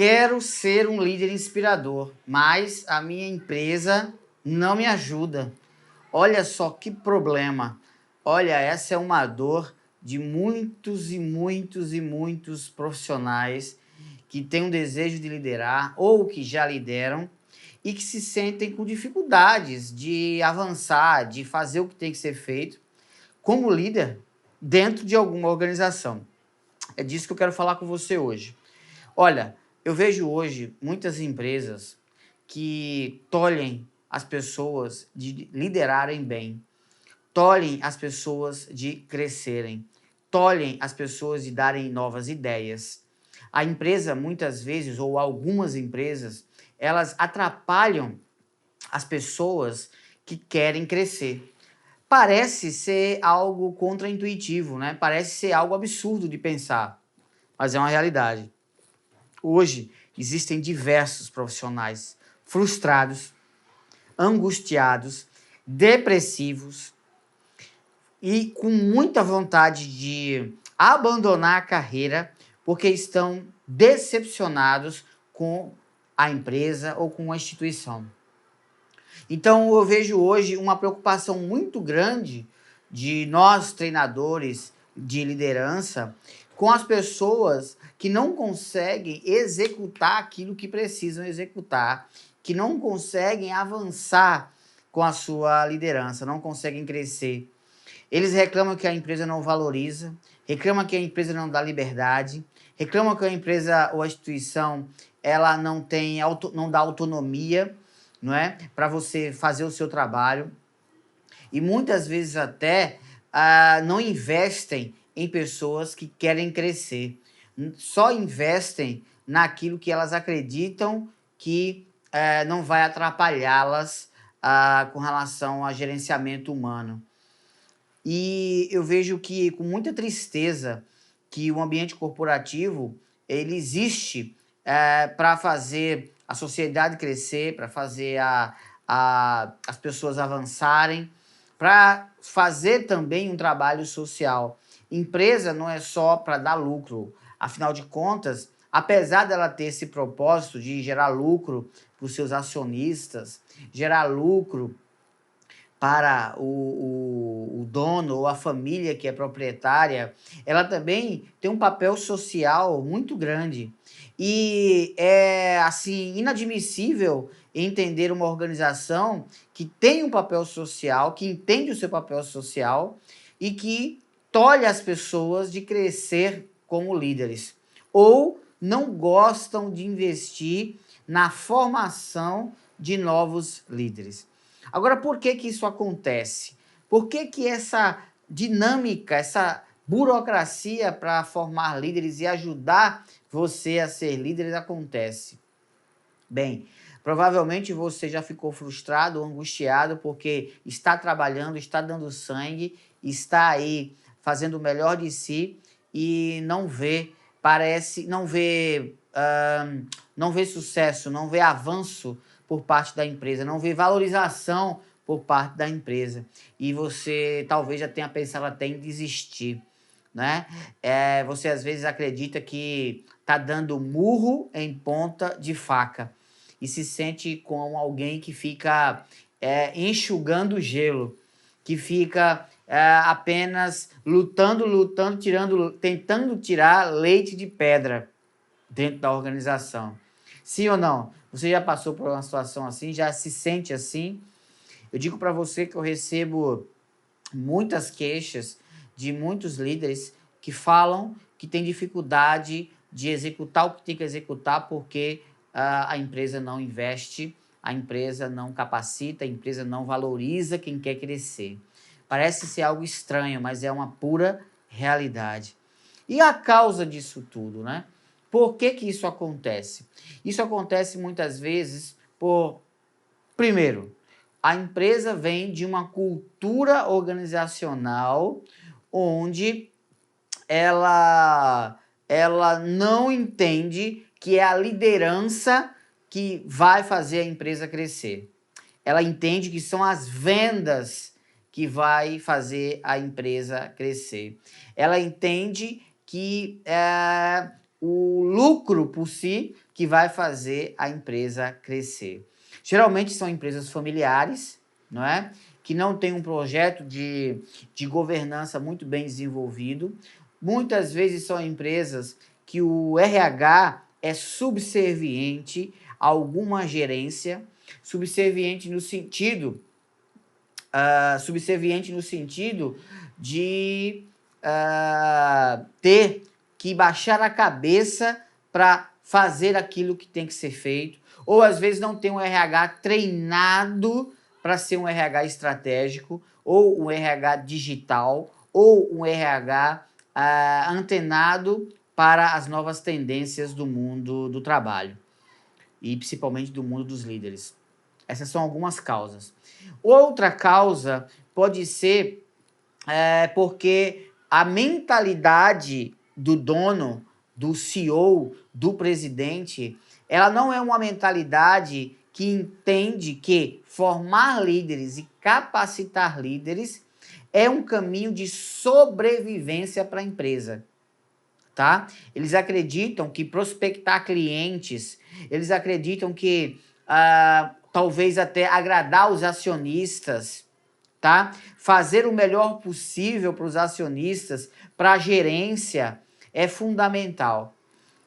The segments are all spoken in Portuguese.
quero ser um líder inspirador, mas a minha empresa não me ajuda. Olha só que problema. Olha, essa é uma dor de muitos e muitos e muitos profissionais que têm um desejo de liderar ou que já lideram e que se sentem com dificuldades de avançar, de fazer o que tem que ser feito como líder dentro de alguma organização. É disso que eu quero falar com você hoje. Olha, eu vejo hoje muitas empresas que tolhem as pessoas de liderarem bem, tolhem as pessoas de crescerem, tolhem as pessoas de darem novas ideias. A empresa, muitas vezes, ou algumas empresas, elas atrapalham as pessoas que querem crescer. Parece ser algo contraintuitivo, né? Parece ser algo absurdo de pensar, mas é uma realidade. Hoje, existem diversos profissionais frustrados, angustiados, depressivos e com muita vontade de abandonar a carreira porque estão decepcionados com a empresa ou com a instituição. Então, eu vejo hoje uma preocupação muito grande de nós, treinadores de liderança, com as pessoas que não conseguem executar aquilo que precisam executar, que não conseguem avançar com a sua liderança, não conseguem crescer. Eles reclamam que a empresa não valoriza, reclamam que a empresa não dá liberdade, reclamam que a empresa ou a instituição ela não dá autonomia, não é? Para você fazer o seu trabalho. E muitas vezes até não investem em pessoas que querem crescer. Só investem naquilo que elas acreditam que não vai atrapalhá-las com relação a gerenciamento humano. E eu vejo que, com muita tristeza, que o ambiente corporativo ele existe para fazer a sociedade crescer, para fazer as pessoas avançarem, para fazer também um trabalho social. Empresa não é só para dar lucro. Afinal de contas, apesar dela ter esse propósito de gerar lucro para os seus acionistas, gerar lucro para o dono ou a família que é proprietária, ela também tem um papel social muito grande. E é, assim, inadmissível entender uma organização que tem um papel social, que entende o seu papel social e que tolhe as pessoas de crescer como líderes. Ou não gostam de investir na formação de novos líderes. Agora, por que que isso acontece? Por que que essa dinâmica, essa burocracia para formar líderes e ajudar você a ser líder acontece? Bem, provavelmente você já ficou frustrado, angustiado, porque está trabalhando, está dando sangue, está aí fazendo o melhor de si e não vê, não vê sucesso, não vê avanço por parte da empresa, não vê valorização por parte da empresa. E você talvez já tenha pensado até em desistir, né? Você às vezes acredita que está dando murro em ponta de faca e se sente como alguém que fica enxugando gelo, que fica apenas lutando, tentando tirar leite de pedra dentro da organização. Sim ou não? Você já passou por uma situação assim? Já se sente assim? Eu digo para você que eu recebo muitas queixas de muitos líderes que falam que tem dificuldade de executar o que tem que executar porque a empresa não investe, a empresa não capacita, a empresa não valoriza quem quer crescer. Parece ser algo estranho, mas é uma pura realidade. E a causa disso tudo, né? Por que que isso acontece? Isso acontece muitas vezes por, primeiro, a empresa vem de uma cultura organizacional onde ela não entende que é a liderança que vai fazer a empresa crescer. Ela entende que são as vendas que vai fazer a empresa crescer. Ela entende que o lucro por si que vai fazer a empresa crescer. Geralmente são empresas familiares, não é? Que não têm um projeto de governança muito bem desenvolvido. Muitas vezes são empresas que o RH é subserviente a alguma gerência, subserviente no sentido de ter que baixar a cabeça para fazer aquilo que tem que ser feito, ou às vezes não tem um RH treinado para ser um RH estratégico, ou um RH digital, ou um RH antenado para as novas tendências do mundo do trabalho, e principalmente do mundo dos líderes. Essas são algumas causas. Outra causa pode ser porque a mentalidade do dono, do CEO, do presidente, ela não é uma mentalidade que entende que formar líderes e capacitar líderes é um caminho de sobrevivência para a empresa. Tá? Eles acreditam que prospectar clientes, eles acreditam que talvez até agradar os acionistas, tá? Fazer o melhor possível para os acionistas, para a gerência, é fundamental.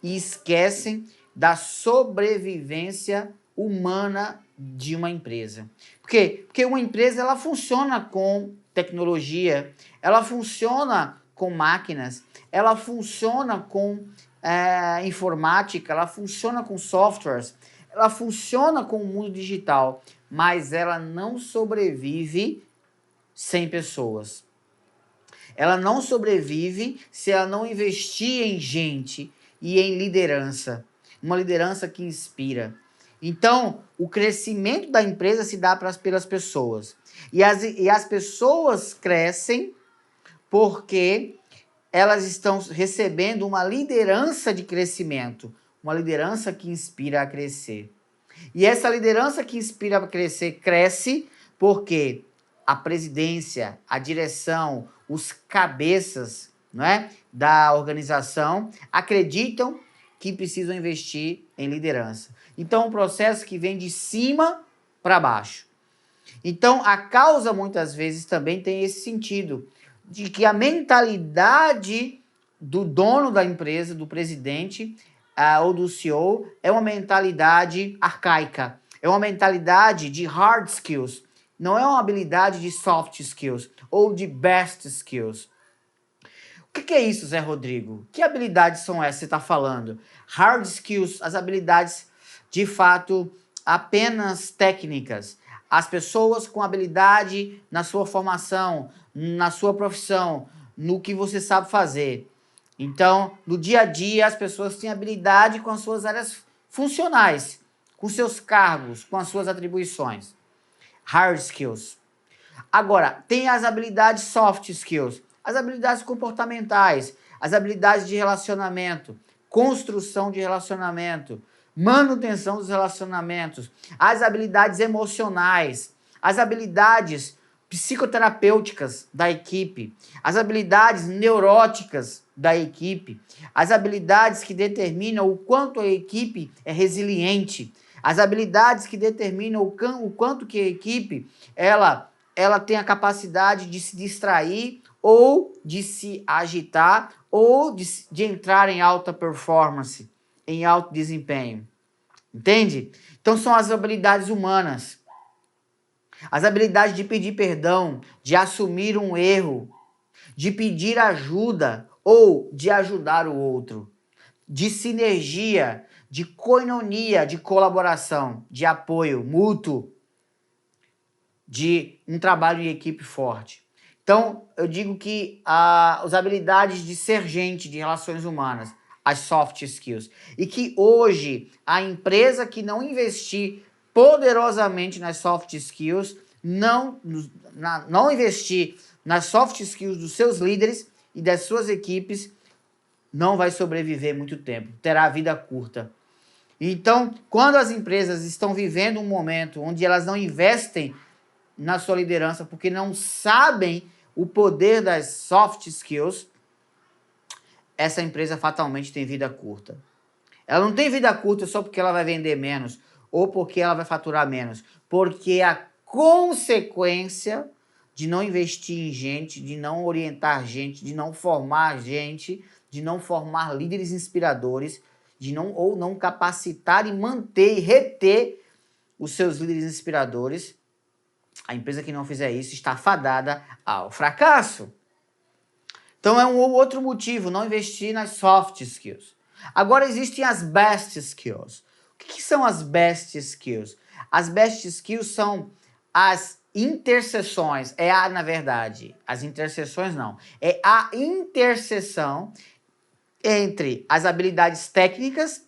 E esquecem da sobrevivência humana de uma empresa. Por quê? Porque uma empresa ela funciona com tecnologia, ela funciona com máquinas, ela funciona com informática, ela funciona com softwares, ela funciona com o mundo digital, mas ela não sobrevive sem pessoas. Ela não sobrevive se ela não investir em gente e em liderança. Uma liderança que inspira. Então, o crescimento da empresa se dá pelas pessoas. E as pessoas crescem porque elas estão recebendo uma liderança de crescimento. Uma liderança que inspira a crescer. E essa liderança que inspira a crescer, cresce porque a presidência, a direção, os cabeças, não é, da organização acreditam que precisam investir em liderança. Então, é um processo que vem de cima para baixo. Então, a causa, muitas vezes, também tem esse sentido, de que a mentalidade do dono da empresa, do presidente ou do CEO, é uma mentalidade arcaica. É uma mentalidade de hard skills. Não é uma habilidade de soft skills ou de best skills. O que é isso, Zé Rodrigo? Que habilidades são essas que você está falando? Hard skills, as habilidades de fato apenas técnicas. As pessoas com habilidade na sua formação, na sua profissão, no que você sabe fazer. Então, no dia a dia, as pessoas têm habilidade com as suas áreas funcionais, com seus cargos, com as suas atribuições. Hard skills. Agora, tem as habilidades soft skills, as habilidades comportamentais, as habilidades de relacionamento, construção de relacionamento, manutenção dos relacionamentos, as habilidades emocionais, as habilidades psicoterapêuticas da equipe, as habilidades neuróticas da equipe, as habilidades que determinam o quanto a equipe é resiliente, as habilidades que determinam o quanto que a equipe ela tem a capacidade de se distrair ou de se agitar ou de entrar em alta performance, em alto desempenho. Entende? Então são as habilidades humanas. As habilidades de pedir perdão, de assumir um erro, de pedir ajuda ou de ajudar o outro, de sinergia, de koinonia, de colaboração, de apoio mútuo, de um trabalho em equipe forte. Então, eu digo que as habilidades de ser gente, de relações humanas, as soft skills, e que hoje a empresa que não investir poderosamente nas soft skills, não investir nas soft skills dos seus líderes e das suas equipes, não vai sobreviver muito tempo, terá vida curta. Então, quando as empresas estão vivendo um momento onde elas não investem na sua liderança porque não sabem o poder das soft skills, essa empresa fatalmente tem vida curta. Ela não tem vida curta só porque ela vai vender menos ou porque ela vai faturar menos, porque a consequência de não investir em gente, de não orientar gente, de não formar gente, de não formar líderes inspiradores, de não capacitar e manter e reter os seus líderes inspiradores, a empresa que não fizer isso está fadada ao fracasso. Então é um outro motivo, não investir nas soft skills. Agora existem as best skills. O que são as best skills? As best skills são as interseções, na verdade, as interseções não, é a interseção entre as habilidades técnicas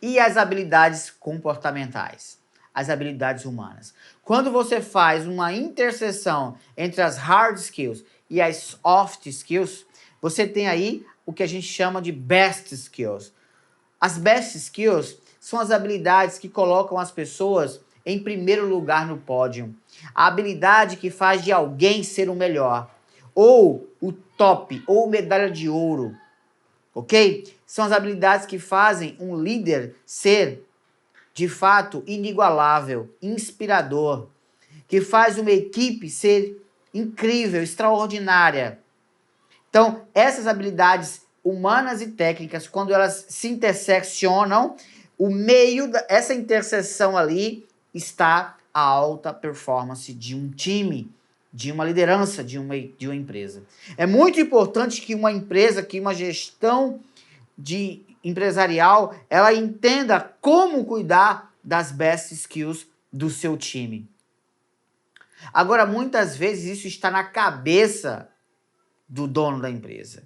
e as habilidades comportamentais, as habilidades humanas. Quando você faz uma interseção entre as hard skills e as soft skills, você tem aí o que a gente chama de best skills. As best skills são as habilidades que colocam as pessoas em primeiro lugar no pódio. A habilidade que faz de alguém ser o melhor, ou o top, ou medalha de ouro, ok? São as habilidades que fazem um líder ser, de fato, inigualável, inspirador, que faz uma equipe ser incrível, extraordinária. Então, essas habilidades humanas e técnicas, quando elas se interseccionam, essa interseção ali está a alta performance de um time, de uma liderança, de uma empresa. É muito importante que uma empresa, que uma gestão empresarial, ela entenda como cuidar das best skills do seu time. Agora, muitas vezes isso está na cabeça do dono da empresa,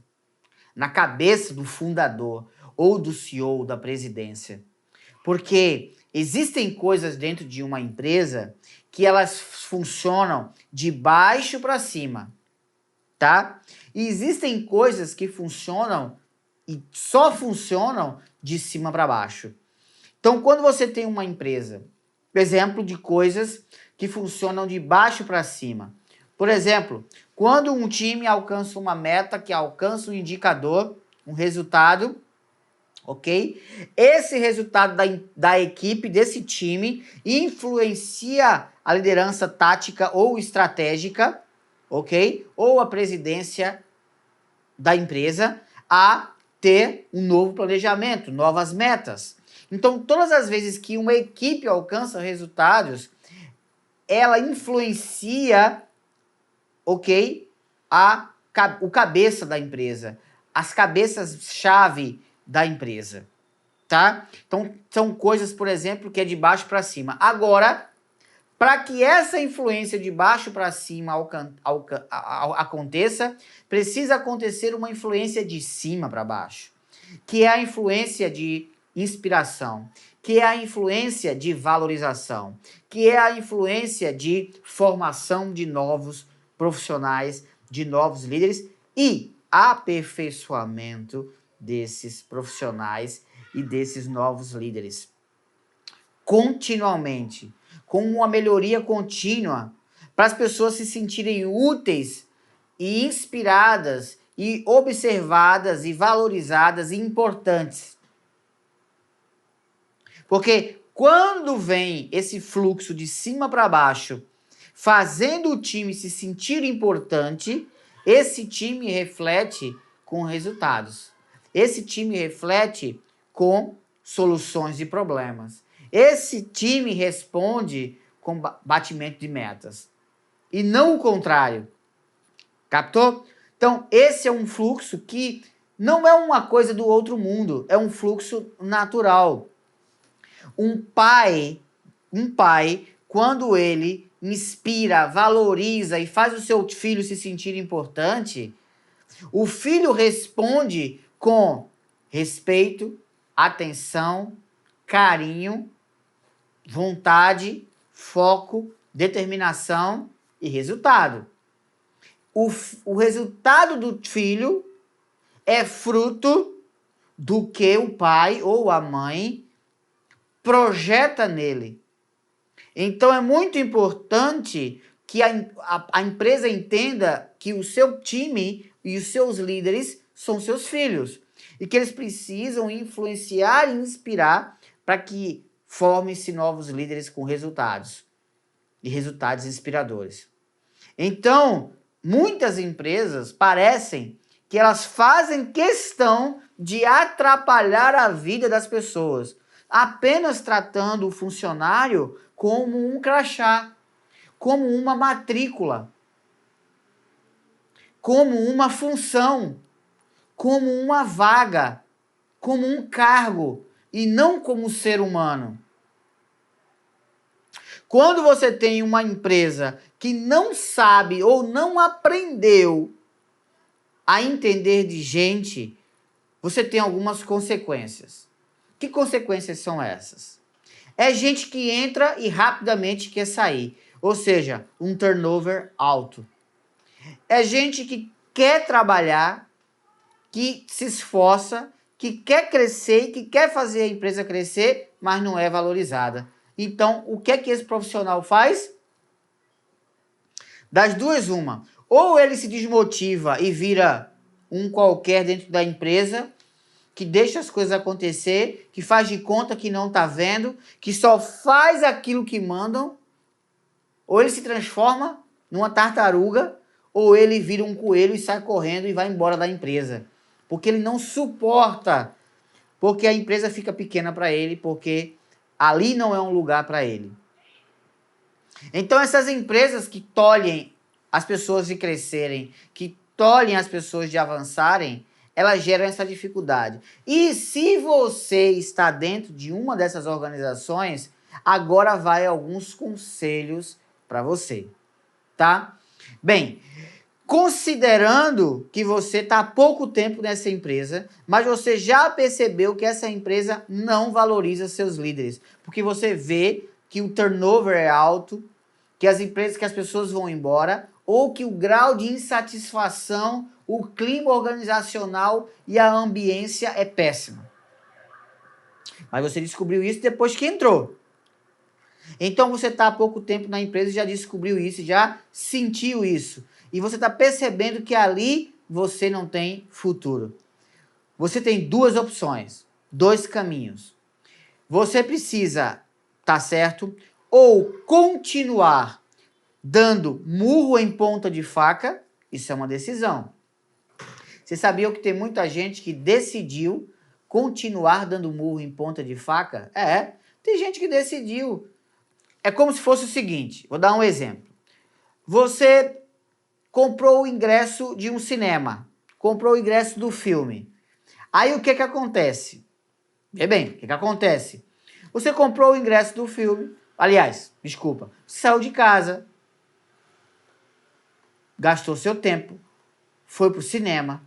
na cabeça do fundador ou do CEO, da presidência. Porque existem coisas dentro de uma empresa que elas funcionam de baixo para cima, tá? E existem coisas que funcionam e só funcionam de cima para baixo. Então, quando você tem uma empresa, exemplo de coisas que funcionam de baixo para cima. Por exemplo, quando um time alcança uma meta, que alcança um indicador, um resultado, ok? Esse resultado da equipe, desse time, influencia a liderança tática ou estratégica, ok? Ou a presidência da empresa a ter um novo planejamento, novas metas. Então, todas as vezes que uma equipe alcança resultados, ela influencia, ok, o cabeça da empresa, as cabeças-chave da empresa, tá? Então, são coisas, por exemplo, que é de baixo para cima. Agora, para que essa influência de baixo para cima aconteça, precisa acontecer uma influência de cima para baixo, que é a influência de inspiração, que é a influência de valorização, que é a influência de formação de novos profissionais, de novos líderes e aperfeiçoamento desses profissionais e desses novos líderes. Continuamente, com uma melhoria contínua, para as pessoas se sentirem úteis e inspiradas e observadas e valorizadas e importantes. Porque quando vem esse fluxo de cima para baixo, fazendo o time se sentir importante, esse time reflete com resultados. Esse time reflete com soluções de problemas. Esse time responde com batimento de metas. E não o contrário. Captou? Então, esse é um fluxo que não é uma coisa do outro mundo, é um fluxo natural. Um pai, quando ele inspira, valoriza e faz o seu filho se sentir importante, o filho responde com respeito, atenção, carinho, vontade, foco, determinação e resultado. O resultado do filho é fruto do que o pai ou a mãe projeta nele. Então é muito importante que a empresa entenda que o seu time e os seus líderes são seus filhos. E que eles precisam influenciar e inspirar para que formem-se novos líderes com resultados. E resultados inspiradores. Então, muitas empresas parecem que elas fazem questão de atrapalhar a vida das pessoas, apenas tratando o funcionário como um crachá, como uma matrícula, como uma função, como uma vaga, como um cargo, e não como ser humano. Quando você tem uma empresa que não sabe ou não aprendeu a entender de gente, você tem algumas consequências. Que consequências são essas? É gente que entra e rapidamente quer sair, ou seja, um turnover alto. É gente que quer trabalhar, que se esforça, que quer crescer e que quer fazer a empresa crescer, mas não é valorizada. Então, o que é que esse profissional faz? Das duas, uma. Ou ele se desmotiva e vira um qualquer dentro da empresa, que deixa as coisas acontecer, que faz de conta que não está vendo, que só faz aquilo que mandam, ou ele se transforma numa tartaruga, ou ele vira um coelho e sai correndo e vai embora da empresa. Porque ele não suporta, porque a empresa fica pequena para ele, porque ali não é um lugar para ele. Então essas empresas que tolhem as pessoas de crescerem, que tolhem as pessoas de avançarem, elas geram essa dificuldade. E se você está dentro de uma dessas organizações, agora vai alguns conselhos para você, tá? Bem, considerando que você está há pouco tempo nessa empresa, mas você já percebeu que essa empresa não valoriza seus líderes, porque você vê que o turnover é alto, que as pessoas vão embora, ou que o grau de insatisfação, o clima organizacional e a ambiência é péssimo. Mas você descobriu isso depois que entrou. Então você está há pouco tempo na empresa e já descobriu isso, já sentiu isso. E você está percebendo que ali você não tem futuro. Você tem duas opções, dois caminhos. Você precisa, tá certo, ou continuar dando murro em ponta de faca, isso é uma decisão. Você sabia que tem muita gente que decidiu continuar dando murro em ponta de faca? É, tem gente que decidiu. É como se fosse o seguinte, vou dar um exemplo. Você comprou o ingresso de um cinema, comprou o ingresso do filme. Aí o que que acontece? Vê bem, o que que acontece? Você comprou o ingresso do filme, aliás, desculpa, saiu de casa, gastou seu tempo, foi pro cinema,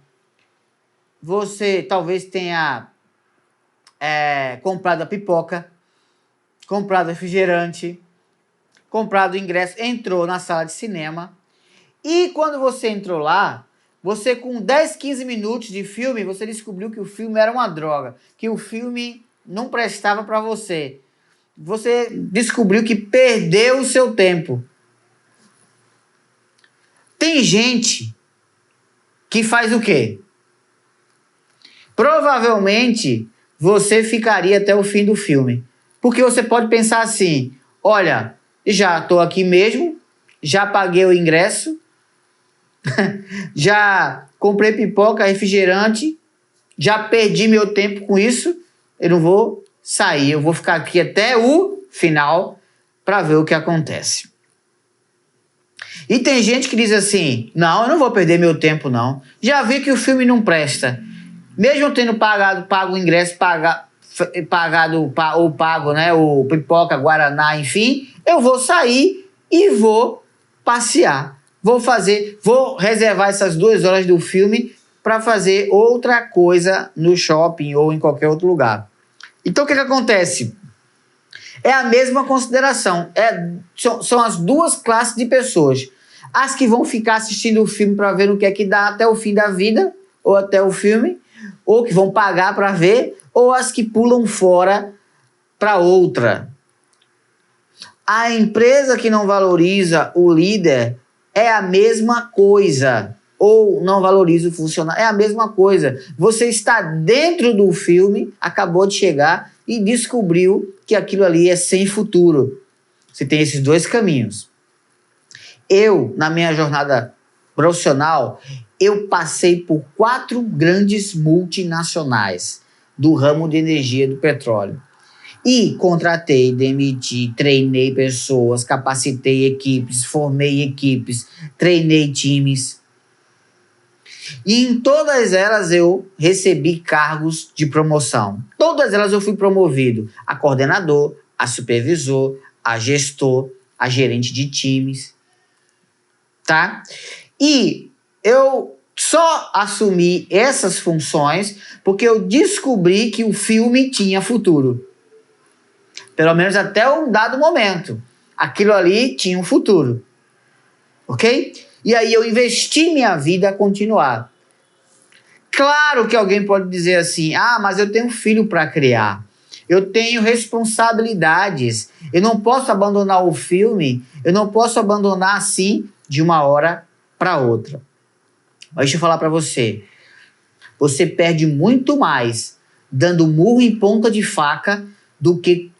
você talvez tenha comprado a pipoca, comprado refrigerante, comprado o ingresso, entrou na sala de cinema, e quando você entrou lá, você com 10, 15 minutos de filme, você descobriu que o filme era uma droga, que o filme não prestava para você. Você descobriu que perdeu o seu tempo. Tem gente que faz o quê? Provavelmente você ficaria até o fim do filme. Porque você pode pensar assim, olha, já estou aqui mesmo, já paguei o ingresso, já comprei pipoca, refrigerante, já perdi meu tempo com isso, eu não vou sair, eu vou ficar aqui até o final para ver o que acontece. E tem gente que diz assim, não, eu não vou perder meu tempo não, já vi que o filme não presta, mesmo tendo pago o ingresso, pago, né, o pipoca, guaraná, enfim, eu vou sair e vou passear. Vou reservar essas 2 horas do filme para fazer outra coisa no shopping ou em qualquer outro lugar. Então o que acontece? É a mesma consideração. São as duas classes de pessoas. As que vão ficar assistindo o filme para ver o que é que dá até o fim da vida, ou até o filme, ou que vão pagar para ver, ou as que pulam fora para outra. A empresa que não valoriza o líder é a mesma coisa. ou não valoriza o funcionário. É a mesma coisa. Você está dentro do filme, acabou de chegar e descobriu que aquilo ali é sem futuro. Você tem esses dois caminhos. Eu, na minha jornada profissional, eu passei por 4 grandes multinacionais do ramo de energia do petróleo. E contratei, demiti, treinei pessoas, capacitei equipes, formei equipes, treinei times. E em todas elas eu recebi cargos de promoção. Todas elas eu fui promovido a coordenador, a supervisor, a gestor, a gerente de times. Tá? E eu só assumi essas funções porque eu descobri que o filme tinha futuro. Pelo menos até um dado momento. Aquilo ali tinha um futuro. Ok? E aí eu investi minha vida a continuar. Claro que alguém pode dizer assim, mas eu tenho um filho para criar. Eu tenho responsabilidades. Eu não posso abandonar o filme. Eu não posso abandonar assim de uma hora para outra. Mas deixa eu falar para você. Você perde muito mais dando murro em ponta de faca do que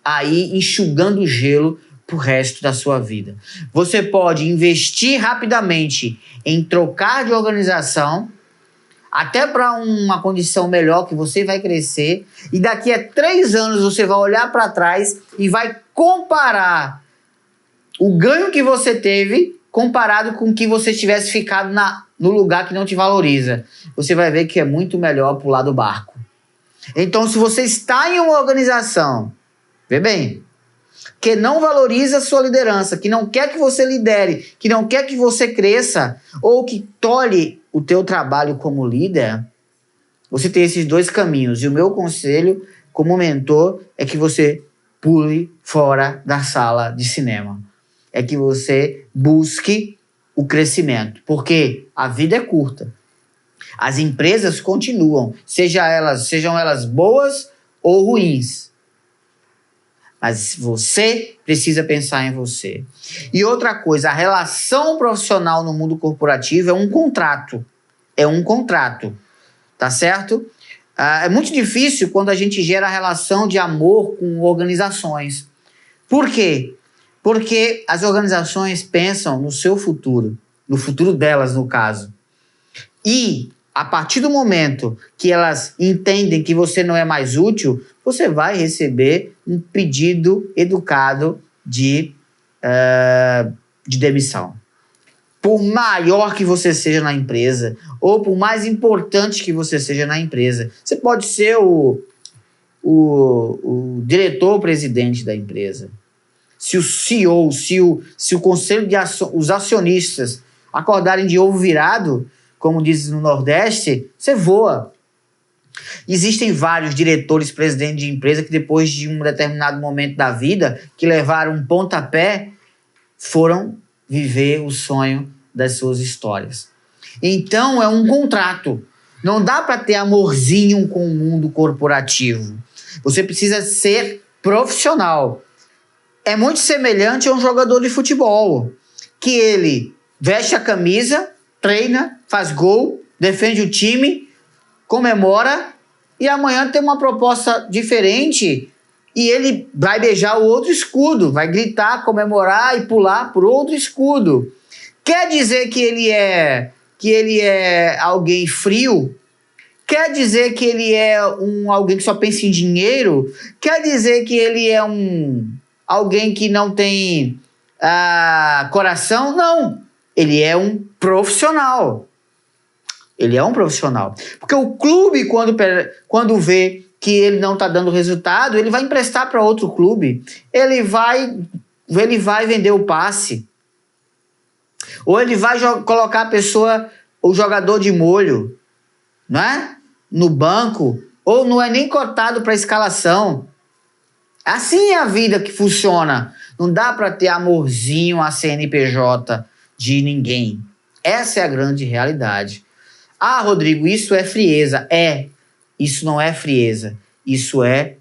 aí enxugando gelo pro resto da sua vida. Você pode investir rapidamente em trocar de organização, até para uma condição melhor que você vai crescer, e daqui a 3 anos você vai olhar para trás e vai comparar o ganho que você teve comparado com que você tivesse ficado no lugar que não te valoriza. Você vai ver que é muito melhor pular do barco. Então, se você está em uma organização, vê bem, que não valoriza a sua liderança, que não quer que você lidere, que não quer que você cresça, ou que tolhe o teu trabalho como líder, você tem esses 2 caminhos. E o meu conselho, como mentor, é que você pule fora da sala de cinema. É que você busque o crescimento, porque a vida é curta. As empresas continuam, sejam elas boas ou ruins. Mas você precisa pensar em você. E outra coisa, a relação profissional no mundo corporativo é um contrato. É um contrato, tá certo? É muito difícil quando a gente gera relação de amor com organizações. Por quê? Porque as organizações pensam no seu futuro, no futuro delas, no caso. E a partir do momento que elas entendem que você não é mais útil, você vai receber um pedido educado de demissão. Por maior que você seja na empresa, ou por mais importante que você seja na empresa, você pode ser o diretor-presidente da empresa. Se o CEO, se o conselho os acionistas acordarem de ovo virado, como diz no Nordeste, você voa. Existem vários diretores, presidentes de empresa que depois de um determinado momento da vida, que levaram um pontapé, foram viver o sonho das suas histórias. Então é um contrato. Não dá para ter amorzinho com o mundo corporativo. Você precisa ser profissional. É muito semelhante a um jogador de futebol, que ele veste a camisa, treina, faz gol, defende o time, comemora e amanhã tem uma proposta diferente e ele vai beijar o outro escudo, vai gritar, comemorar e pular por outro escudo. Quer dizer que ele é alguém frio? Quer dizer que ele é alguém que só pensa em dinheiro? Quer dizer que ele é alguém que não tem coração? Não. Ele é um profissional. Ele é um profissional. Porque o clube, quando vê que ele não está dando resultado, ele vai emprestar para outro clube. Ele vai vender o passe. Ou ele vai colocar a pessoa, o jogador de molho, né? No banco. Ou não é nem cotado para escalação. Assim é a vida que funciona. Não dá para ter amorzinho a CNPJ de ninguém. Essa é a grande realidade. Rodrigo, isso é frieza. Isso não é frieza. Isso é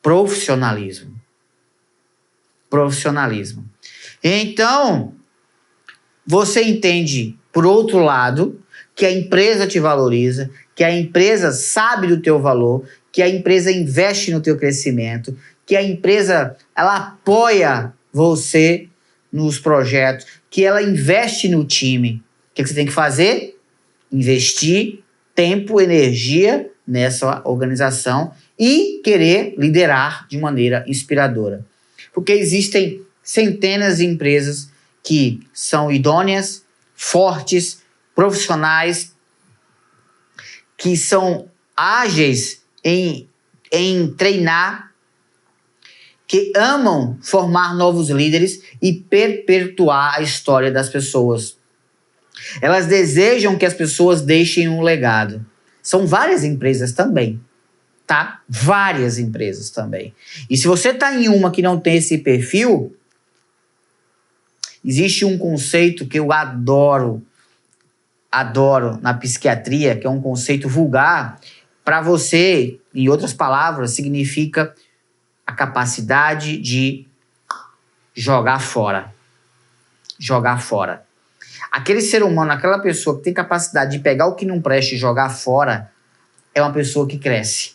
profissionalismo. Profissionalismo. Então, você entende, por outro lado, que a empresa te valoriza, que a empresa sabe do teu valor, que a empresa investe no teu crescimento, que a empresa ela apoia você nos projetos, que ela investe no time. O que você tem que fazer? Investir tempo, energia nessa organização e querer liderar de maneira inspiradora. Porque existem centenas de empresas que são idôneas, fortes, profissionais, que são ágeis em treinar, que amam formar novos líderes e perpetuar a história das pessoas. Elas desejam que as pessoas deixem um legado. São várias empresas também, tá? Várias empresas também. E se você está em uma que não tem esse perfil, existe um conceito que eu adoro na psiquiatria, que é um conceito vulgar. Para você, em outras palavras, significa a capacidade de jogar fora. Jogar fora. Aquele ser humano, aquela pessoa que tem capacidade de pegar o que não presta e jogar fora, é uma pessoa que cresce.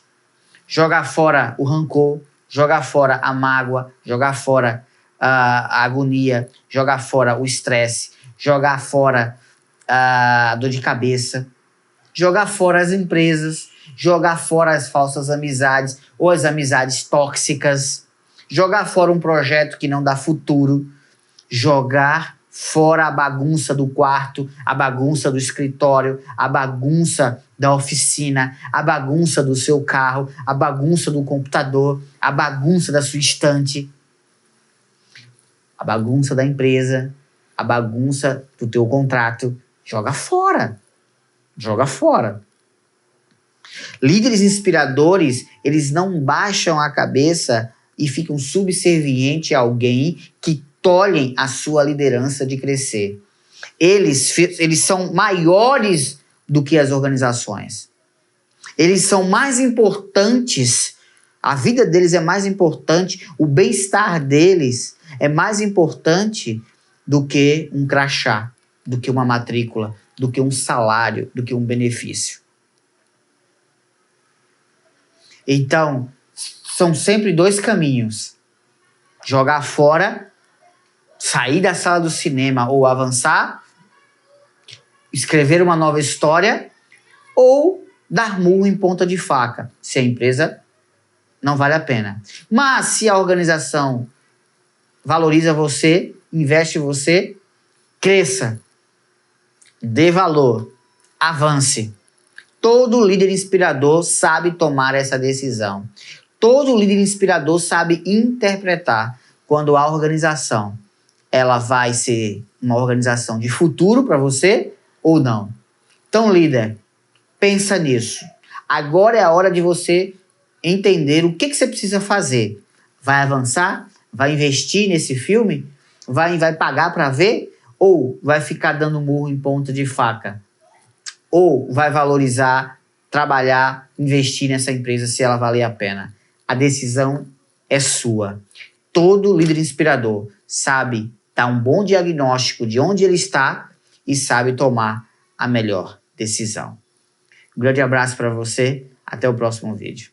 Jogar fora o rancor, jogar fora a mágoa, jogar fora a agonia, jogar fora o estresse, jogar fora a dor de cabeça, jogar fora as empresas, jogar fora as falsas amizades ou as amizades tóxicas, jogar fora um projeto que não dá futuro, jogar fora a bagunça do quarto, a bagunça do escritório, a bagunça da oficina, a bagunça do seu carro, a bagunça do computador, a bagunça da sua estante, a bagunça da empresa, a bagunça do teu contrato. Joga fora. Joga fora. Líderes inspiradores, eles não baixam a cabeça e ficam subservientes a alguém que tolhem a sua liderança de crescer. Eles são maiores do que as organizações. Eles são mais importantes. A vida deles é mais importante. O bem-estar deles é mais importante do que um crachá, do que uma matrícula, do que um salário, do que um benefício. Então, são sempre dois caminhos. Jogar fora, sair da sala do cinema ou avançar, escrever uma nova história ou dar murro em ponta de faca, se a empresa não vale a pena. Mas se a organização valoriza você, investe em você, cresça, dê valor, avance. Todo líder inspirador sabe tomar essa decisão. Todo líder inspirador sabe interpretar quando a organização ela vai ser uma organização de futuro para você ou não. Então, líder, pensa nisso. Agora é a hora de você entender o que você precisa fazer. Vai avançar? Vai investir nesse filme? Vai pagar para ver? Ou vai ficar dando murro em ponta de faca? Ou vai valorizar, trabalhar, investir nessa empresa se ela valer a pena? A decisão é sua. Todo líder inspirador sabe dar um bom diagnóstico de onde ele está e sabe tomar a melhor decisão. Um grande abraço para você. Até o próximo vídeo.